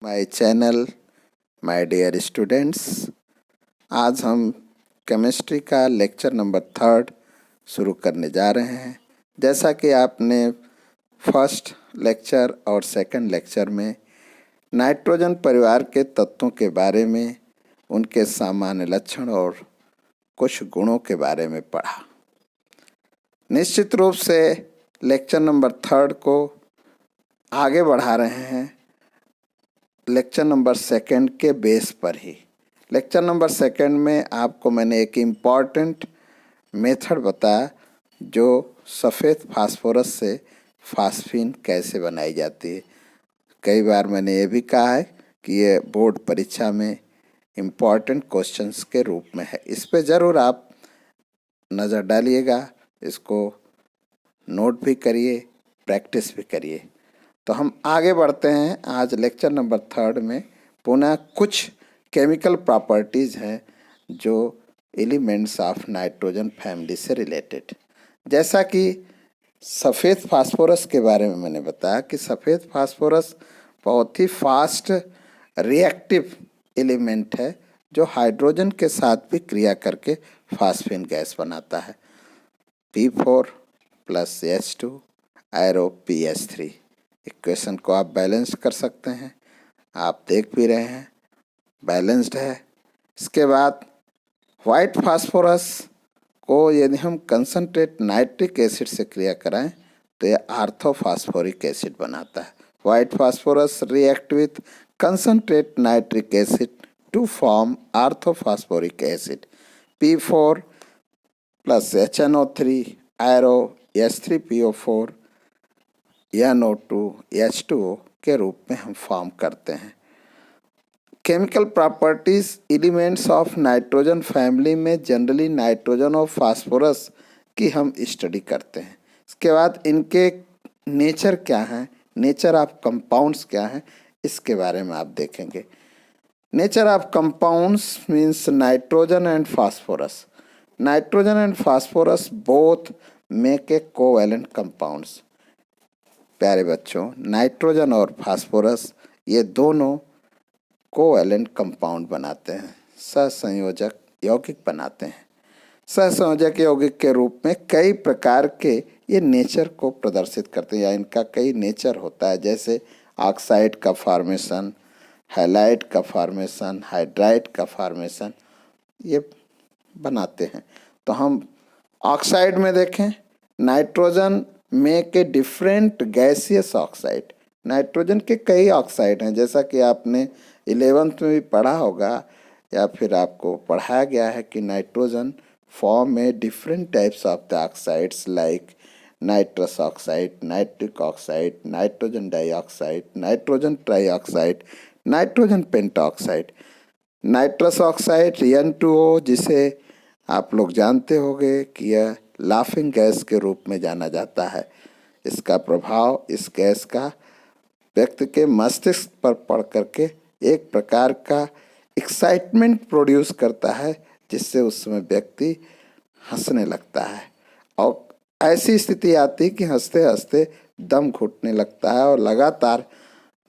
My channel my dear students. आज हम chemistry का लेक्चर नंबर 3 शुरू करने जा रहे हैं। जैसा कि आपने फर्स्ट लेक्चर और सेकंड लेक्चर में नाइट्रोजन परिवार के तत्वों के बारे में, उनके सामान्य लक्षण और कुछ गुणों के बारे में पढ़ा। निश्चित रूप से लेक्चर नंबर 3 को आगे बढ़ा रहे हैं लेक्चर नंबर 2 के बेस पर ही। लेक्चर नंबर 2 में आपको मैंने एक इम्पॉर्टेंट मेथड बताया, जो सफ़ेद फास्फोरस से फास्फीन कैसे बनाई जाती है। कई बार मैंने ये भी कहा है कि ये बोर्ड परीक्षा में इम्पॉर्टेंट क्वेश्चंस के रूप में है। इस पे ज़रूर आप नज़र डालिएगा, इसको नोट भी करिए, प्रैक्टिस भी करिए। तो हम आगे बढ़ते हैं। आज लेक्चर नंबर 3 में पुनः कुछ केमिकल प्रॉपर्टीज़ हैं जो एलिमेंट्स ऑफ नाइट्रोजन फैमिली से रिलेटेड। जैसा कि सफ़ेद फास्फोरस के बारे में मैंने बताया कि सफ़ेद फास्फोरस बहुत ही फास्ट रिएक्टिव एलिमेंट है, जो हाइड्रोजन के साथ भी क्रिया करके फास्फीन गैस बनाता है। P4 + H2 arrow PH3। Equation को आप बैलेंस कर सकते हैं, आप देख भी रहे हैं बैलेंस्ड है। इसके बाद वाइट फास्फोरस को यदि हम कंसनट्रेट नाइट्रिक एसिड से क्रिया कराएं तो यह आर्थोफास्फोरिक एसिड बनाता है। White phosphorus react with concentrate nitric acid to form orthophosphoric acid. P4 + HNO3 arrow H3PO4 NO2 H2O के रूप में हम फॉर्म करते हैं। Chemical properties elements of nitrogen family में जनरली नाइट्रोजन और फास्फोरस की हम स्टडी करते हैं। इसके बाद इनके नेचर क्या हैं, नेचर ऑफ कंपाउंड्स क्या हैं, इसके बारे में आप देखेंगे। Nature of compounds means nitrogen and phosphorus. Nitrogen and phosphorus both make a covalent compounds. प्यारे बच्चों, नाइट्रोजन और फास्फोरस ये दोनों कोवैलेंट कंपाउंड बनाते हैं, सहसंयोजक यौगिक बनाते हैं। सहसंयोजक यौगिक के रूप में कई प्रकार के ये नेचर को प्रदर्शित करते हैं, या इनका कई नेचर होता है। जैसे ऑक्साइड का फॉर्मेशन, हैलाइड का फॉर्मेशन, हाइड्राइड का फॉर्मेशन ये बनाते हैं। तो हम ऑक्साइड में देखें, nitrogen make a different gaseous oxide. Nitrogen के कई ऑक्साइड हैं, जैसा कि आपने 11th में भी पढ़ा होगा या फिर आपको पढ़ाया गया है कि nitrogen form a different types of the oxides like nitrous oxide, nitric oxide, nitrogen dioxide, nitrogen trioxide, nitrogen pentoxide. Nitrous oxide N2O, जिसे आप लोग जानते होंगे कि यह लाफिंग गैस के रूप में जाना जाता है। इसका प्रभाव इस गैस का व्यक्ति के मस्तिष्क पर पड़ करके एक प्रकार का एक्साइटमेंट प्रोड्यूस करता है, जिससे उस समय व्यक्ति हंसने लगता है और ऐसी स्थिति आती कि हंसते हंसते दम घुटने लगता है, और लगातार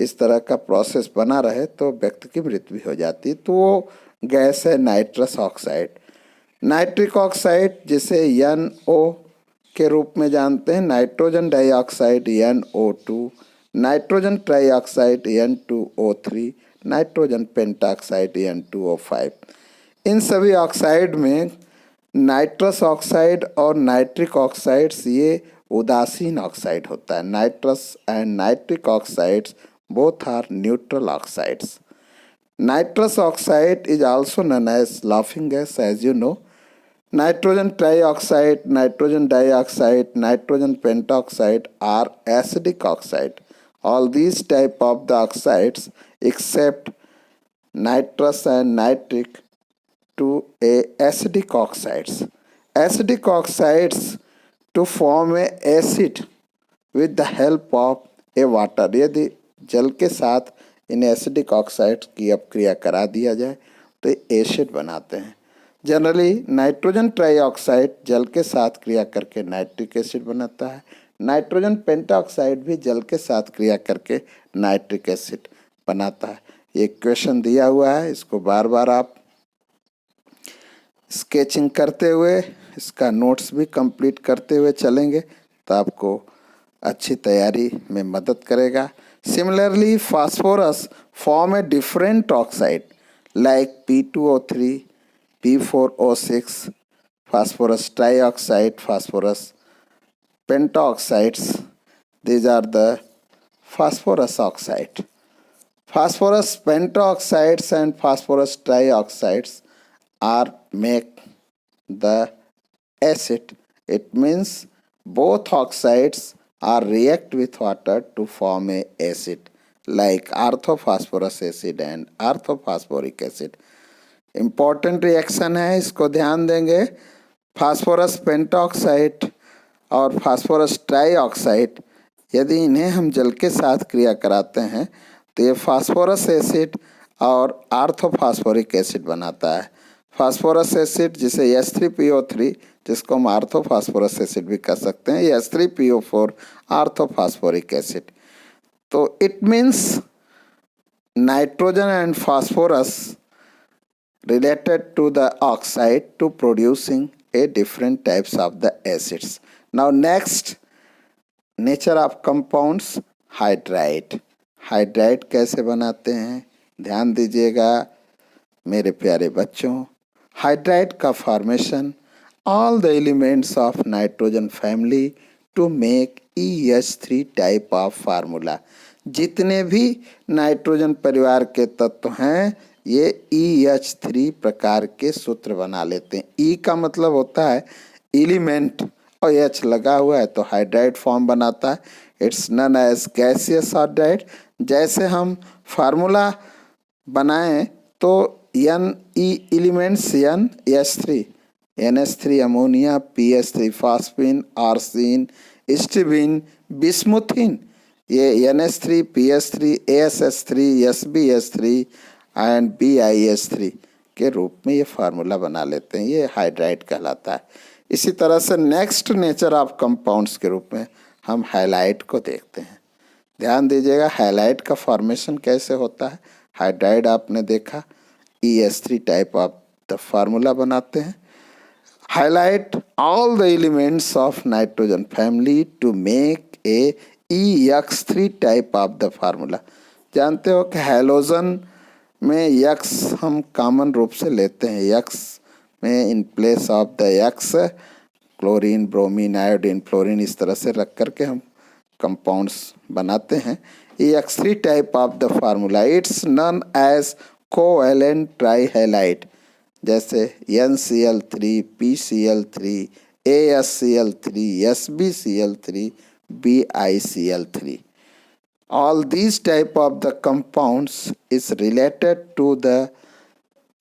इस तरह का प्रोसेस बना रहे तो व्यक्ति की मृत्यु भी हो जाती। तो वो गैस है नाइट्रस ऑक्साइड। नाइट्रिक ऑक्साइड, जिसे NO के रूप में जानते हैं, nitrogen dioxide NO2, nitrogen trioxide N2O3, nitrogen pentaoxide N2O5। इन सभी ऑक्साइड में नाइट्रस ऑक्साइड और नाइट्रिक ऑक्साइड्स ये उदासीन ऑक्साइड होता है। Nitrous and nitric oxides both are neutral oxides. Nitrous oxide is also known as laughing gas, as you know. Nitrogen trioxide, nitrogen dioxide, nitrogen pentoxide are acidic oxide. All these type of the oxides except nitrous and nitric to a acidic oxides. Acidic oxides to form a acid with the help of a water. यदि जल के साथ in acidic oxides की अपक्रिया करा दिया जाए तो ये एसिड बनाते हैं। जनरली नाइट्रोजन ट्राइऑक्साइड जल के साथ क्रिया करके नाइट्रिक एसिड बनाता है। नाइट्रोजन पेंटाऑक्साइड भी जल के साथ क्रिया करके नाइट्रिक एसिड बनाता है। ये क्वेश्चन दिया हुआ है, इसको बार बार आप स्केचिंग करते हुए, इसका नोट्स भी कंप्लीट करते हुए चलेंगे तो आपको अच्छी तैयारी में मदद करेगा। Similarly phosphorus form a different oxide like P2O3, P4O6, phosphorus trioxide, phosphorus pentaoxides. These are the phosphorus oxide. Phosphorus pentaoxides and phosphorus trioxides are make the acid. It means both oxides are react with water to form a acid like orthophosphorus acid and orthophosphoric acid. Important reaction है, इसको ध्यान देंगे। Phosphorus pentoxide और phosphorus trioxide, यदि इन्हें हम जल के साथ क्रिया कराते हैं तो ये फास्फोरस एसिड और आर्थोफास्फोरिक एसिड बनाता है। फास्फोरस एसिड जिसे H3PO3, जिसको हम आर्थोफास्फोरस एसिड भी कह सकते हैं, H3PO4 आर्थोफास्फोरिक एसिड। तो it means nitrogen and phosphorus related to the oxide to producing a different types of the acids. Now next, nature of compounds, hydride. Hydride कैसे बनाते हैं ध्यान दीजिएगा मेरे प्यारे बच्चों। हाइड्राइड का formation, all the elements of nitrogen family to make EH3 type of formula. जितने भी नाइट्रोजन परिवार के तत्व हैं ये EH3 प्रकार के सूत्र बना लेते हैं। E का मतलब होता है एलिमेंट और H लगा हुआ है तो हाइड्राइड फॉर्म बनाता है। It's known as gaseous hydride. जैसे हम फार्मूला बनाएं तो Ne elements NH3, NH3 ammonia, PH3 phosphine, arsine, stibine, bismuthine, ये NH3, PH3, ASH3, SbH3 and BiH3 के रूप में ये फार्मूला बना लेते हैं, ये हाइड्राइड कहलाता है। इसी तरह से नेक्स्ट नेचर ऑफ कंपाउंड्स के रूप में हम हैलाइड को देखते हैं। ध्यान दीजिएगा हैलाइड का फॉर्मेशन कैसे होता है। हाइड्राइड आपने देखा EH3 type of the formula बनाते हैं। Highlight all the elements of nitrogen family to make a EX3 type of the formula. जानते हो कि हैलोजन में यक्स हम कॉमन रूप से लेते हैं। यक्स में in place of the x chlorine, bromine, iodine, fluorine इस तरह से रख करके हम कंपाउंड्स बनाते हैं। EX3 type of the formula it's known as covalent trihalide, जैसे NCl3, PCl3, ASCl3, SbCl3, BiCl3. All these type of the compounds is related to the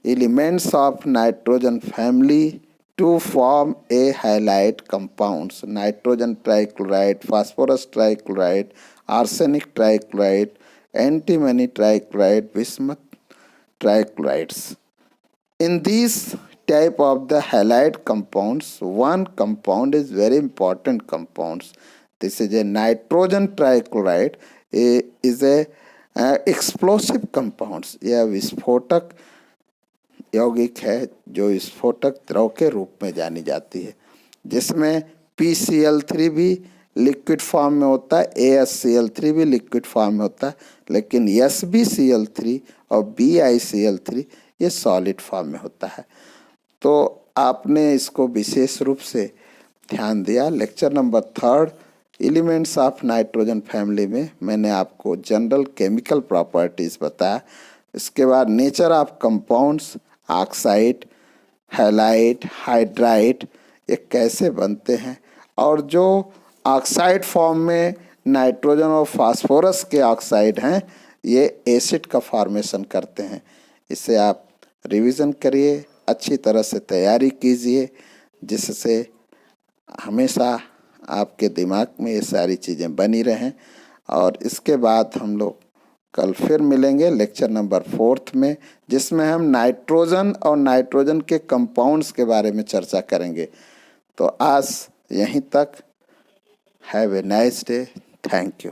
elements of nitrogen family to form a halide compounds. Nitrogen trichloride, phosphorus trichloride, arsenic trichloride, antimony trichloride, bismuth trichlorides. In these type of the halide compounds, one compound is very important compounds. This is a nitrogen trichloride. is a explosive compounds. यह विस्फोटक यौगिक है जो विस्फोटक द्रव के रूप में जानी जाती है, जिसमें PCl3 भी लिक्विड फॉर्म में होता है, ASCl3 भी लिक्विड फॉर्म में होता है, लेकिन SbCl3 और BiCl3 ये सॉलिड फॉर्म में होता है। तो आपने इसको विशेष रूप से ध्यान दिया। Lecture number 3 elements of nitrogen family में मैंने आपको जनरल केमिकल प्रॉपर्टीज़ बताया। इसके बाद nature of compounds, oxide, halide, hydride ये कैसे बनते हैं, और जो ऑक्साइड फॉर्म में नाइट्रोजन और फास्फोरस के ऑक्साइड हैं ये एसिड का फॉर्मेशन करते हैं। इसे आप रिवीजन करिए, अच्छी तरह से तैयारी कीजिए, जिससे हमेशा आपके दिमाग में ये सारी चीज़ें बनी रहें। और इसके बाद हम लोग कल फिर मिलेंगे लेक्चर नंबर 4 में, जिसमें हम नाइट्रोजन और नाइट्रोजन के कंपाउंड्स के बारे में चर्चा करेंगे। तो आज यहीं तक। Have a nice day. Thank you.